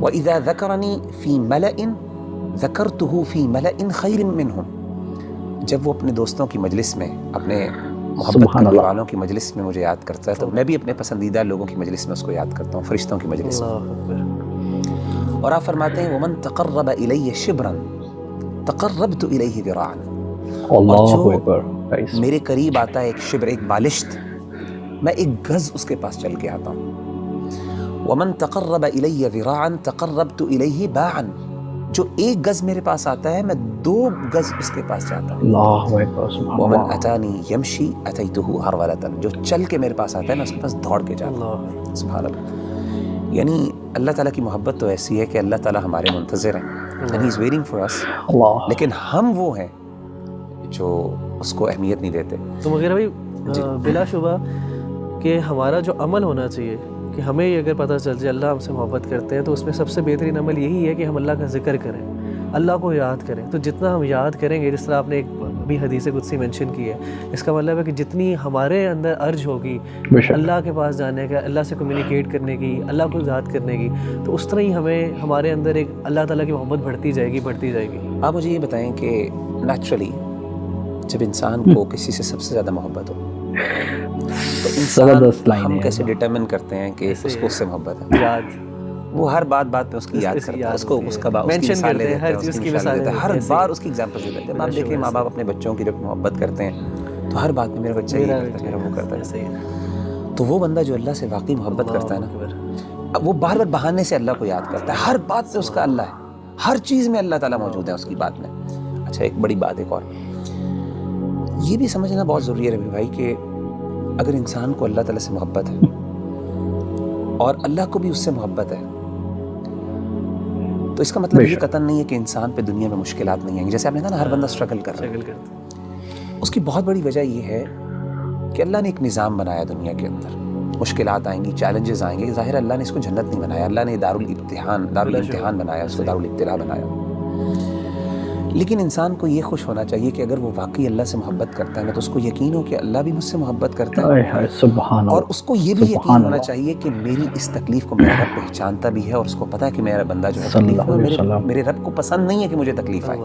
وَإِذَا ذَكَرَنِي فِي مَلَئٍ ذَكَرْتُهُ فِي مَلَئٍ خَيْرٍ مِّنْهُمْ، جب وہ اپنے دوستوں کی مجلس میں، اپنے محبت سبحان کرنے اللہ، والوں کی مجلس میں مجھے یاد کرتا ہے تو میں بھی اپنے پسندیدہ لوگوں کی مجلس میں اس کو یاد کرتا ہوں، فرشتوں کی مجلس میں. اللہ اکبر. اور آپ فرماتے ہیں وَمَن تَقَرَّبَ إِلَيَّ شِبْرًا تَقَرَّبْتُ إِلَيْهِ ذِرَاعًا، اور اللہ جو اکبر. guys. میرے قریب آتا ہے ایک شبر، ایک بالشت، میں ایک گز اس کے پاس چل کے آتا ہوں. وَمَن تَقَرَّبَ إِلَيَّ ذِرَاعًا تَقَرَّبْتُ إِلَيْهِ بَاعًا، جو ایک گز میرے پاس آتا ہے میں 2 گز اس کے پاس جاتا ہوں. اللہ اکبر. سبحان وَمَن اللہ. أَتَانِي يَمْشِي أَتَيْتُهُ هَرْوَلَةً، جو چل کے میرے پاس آتا ہے میں اس کے پاس دوڑ کے جاتا ہوں. اللہ سبحان اللہ. یعنی اللہ تعالیٰ کی محبت تو ایسی ہے کہ اللہ تعالیٰ ہمارے منتظر ہیں and he is waiting for us، اللہ. لیکن ہم وہ ہیں جو اس کو اہمیت نہیں دیتے. تو مغیرہ بھائی بلا شبہ کہ ہمارا جو عمل ہونا چاہیے کہ ہمیں یہ اگر پتہ چل جائے اللہ ہم سے محبت کرتے ہیں تو اس میں سب سے بہترین عمل یہی ہے کہ ہم اللہ کا ذکر کریں، اللہ کو یاد کریں. تو جتنا ہم یاد کریں گے، جس طرح آپ نے ایک بھی حدیث قدسی مینشن کی ہے، اس کا مطلب ہے کہ جتنی ہمارے اندر ارج ہوگی بے شک. اللہ کے پاس جانے کا، اللہ سے کمیونیکیٹ کرنے کی، اللہ کو یاد کرنے کی، تو اس طرح ہی ہمارے اندر ایک اللہ تعالیٰ کی محبت بڑھتی جائے گی بڑھتی جائے گی. آپ مجھے یہ بتائیں کہ نیچرلی جب انسان کو کسی سے سب سے زیادہ محبت ہو تو انسان زبردست لائن ہم ہے. کیسے ڈٹرمن کرتے ہیں کہ اس کو اس سے محبت ہے؟ یاد وہ ہر بات میں اس کی یاد کرتا ہے، اس کو اس کا mention کرتے ہیں، ہر چیز کی مثالیں دیتے ہیں، ہر بار اس کی ایگزامپل دیتے ہیں. جب آپ دیکھیں ماں باپ اپنے بچوں کی جب محبت کرتے ہیں تو ہر بات میں میرا بچہ یہ کرتا ہے، میرا وہ کرتا ہے. صحیح ہے. تو وہ بندہ جو اللہ سے واقعی محبت کرتا ہے نا، وہ بار بار بہانے سے اللہ کو یاد کرتا ہے، ہر بات میں اس کا اللہ ہے، ہر چیز میں اللہ تعالیٰ موجود ہے اس کی بات میں. اچھا ایک بڑی بات ایک اور یہ بھی سمجھنا بہت ضروری ہے ربی بھائی کہ اگر انسان کو اللہ تعالیٰ سے محبت ہے اور اللہ کو بھی اس سے محبت ہے تو اس کا مطلب یہ قطعاً نہیں ہے کہ انسان پہ دنیا میں مشکلات نہیں آئیں گی. جیسے آپ نے کہا نا ہر بندہ اسٹرگل کر رہا ہے، اس کی بہت بڑی وجہ یہ ہے کہ اللہ نے ایک نظام بنایا دنیا کے اندر. مشکلات آئیں گی، چیلنجز آئیں گے، ظاہر اللہ نے اس کو جنت نہیں بنایا، اللہ نے دارالامتحان بنایا، اس کو دارالابتلاء بنایا. لیکن انسان کو یہ خوش ہونا چاہیے کہ اگر وہ واقعی اللہ سے محبت کرتا ہے نا تو اس کو یقین ہو کہ اللہ بھی مجھ سے محبت کرتا ہے، سبحان اور اللہ. اس کو یہ بھی یقین ہونا چاہیے کہ میری اس تکلیف کو میرا رب پہچانتا بھی ہے اور اس کو پتہ ہے کہ میرا بندہ جو ہے تکلیف میں میرے رب کو پسند نہیں ہے کہ مجھے تکلیف آئے.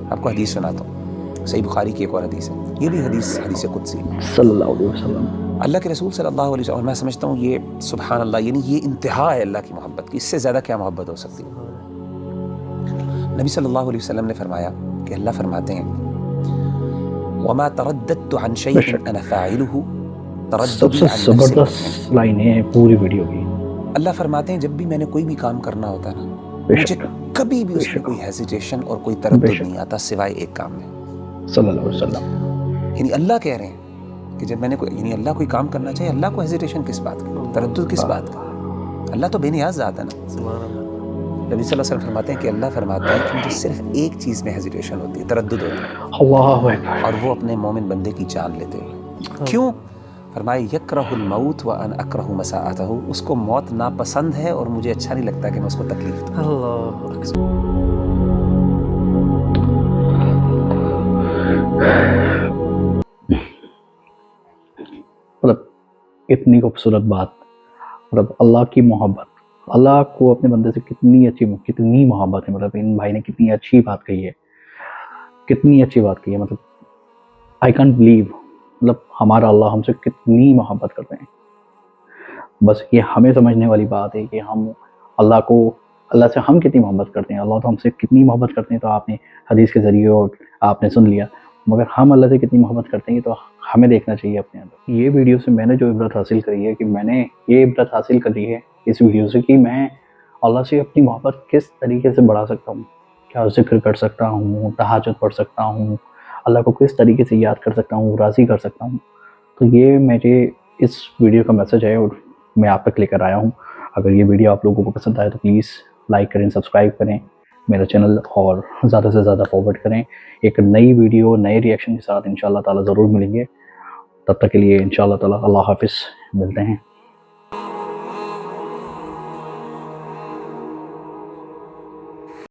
آپ کو حدیث سناتا ہوں، صحیح بخاری کی ایک اور حدیث ہے، یہ بھی حدیث قدسی صلی اللہ علیہ وسلم. اللہ کے رسول صلی اللہ علیہ وسلم، اور میں سمجھتا ہوں یہ سبحان اللہ یعنی یہ انتہا ہے اللہ کی محبت کی، اس سے زیادہ کیا محبت ہو سکتی ہے. نبی صلی اللہ علیہ وسلم نے فرمایا کہ اللہ فرماتے ہیں وَمَا تَرَدَّدْتُ عَنْ شَيْءٍ أَنَا فَاعِلُهُ سب سے تَرَدُّدِي عَنْ نَفْسِي. زبردست لائن ہے پوری ویڈیو کی. اللہ فرماتے ہیں جب بھی میں نے کوئی بھی کام کرنا ہوتا ہے نا، بے مجھے شک. کبھی بھی اس میں کوئی ہیزیٹیشن اور کوئی تردد نہیں آتا سوائے ایک کام میں. صلی اللہ علیہ وسلم. یعنی اللہ کہہ رہے ہیں کہ جب میں نے یعنی اللہ کوئی کام کرنا چاہیے، اللہ کو ہیزیٹیشن کس بات کی، تردد کس بات کا؟ اللہ تو بے نیاز ذات ہے نا. سبحان اللہ. نبی صلی اللہ علیہ وسلم فرماتے ہیں کہ اللہ فرماتا ہے کہ مجھے صرف ایک چیز میں ہیزیٹیشن ہوتی ہے، تردد ہوتا ہے، اللہ اکبر. اور وہ اپنے مومن بندے کی جان لیتے ہیں. کیوں؟ فرمائے یکرہ الموت وانا اکرہ مساءتہ، اس کو موت ناپسند ہے اور مجھے اچھا نہیں لگتا کہ میں اس کو تکلیف دوں. اللہ اکبر. مطلب اتنی خوبصورت بات، مطلب اللہ کی محبت، اللہ کو اپنے بندے سے کتنی محبت ہے. مطلب ان بھائی نے کتنی اچھی بات کہی ہے، کتنی اچھی بات کہی ہے. مطلب آئی کانٹ بلیو، مطلب ہمارا اللہ ہم سے کتنی محبت کرتے ہیں. بس یہ ہمیں سمجھنے والی بات ہے کہ ہم اللہ سے ہم کتنی محبت کرتے ہیں. اللہ تو ہم سے کتنی محبت کرتے ہیں تو آپ نے حدیث کے ذریعے اور آپ نے سن لیا، مگر ہم اللہ سے کتنی محبت کرتے ہیں تو ہمیں دیکھنا چاہیے اپنے اندر. یہ ویڈیو سے میں نے جو عبرت حاصل کری ہے کہ میں نے یہ عبرت حاصل کری ہے اس ویڈیو سے کہ میں اللہ سے اپنی محبت کس طریقے سے بڑھا سکتا ہوں، کیا ذکر کر سکتا ہوں، تہجد پڑھ سکتا ہوں، اللہ کو کس طریقے سے یاد کر سکتا ہوں، راضی کر سکتا ہوں. تو یہ میرے اس ویڈیو کا میسج ہے اور میں آپ تک لے کر آیا ہوں. اگر یہ ویڈیو آپ لوگوں کو پسند آئے تو پلیز لائک کریں، سبسکرائب کریں میرا چینل اور زیادہ سے زیادہ فارورڈ کریں. ایک نئی ویڈیو نئے ریئیکشن کے ساتھ انشاءاللہ تعالیٰ ضرور ملیں گے. تب تک کے لیے انشاءاللہ تعالیٰ اللہ حافظ، ملتے ہیں.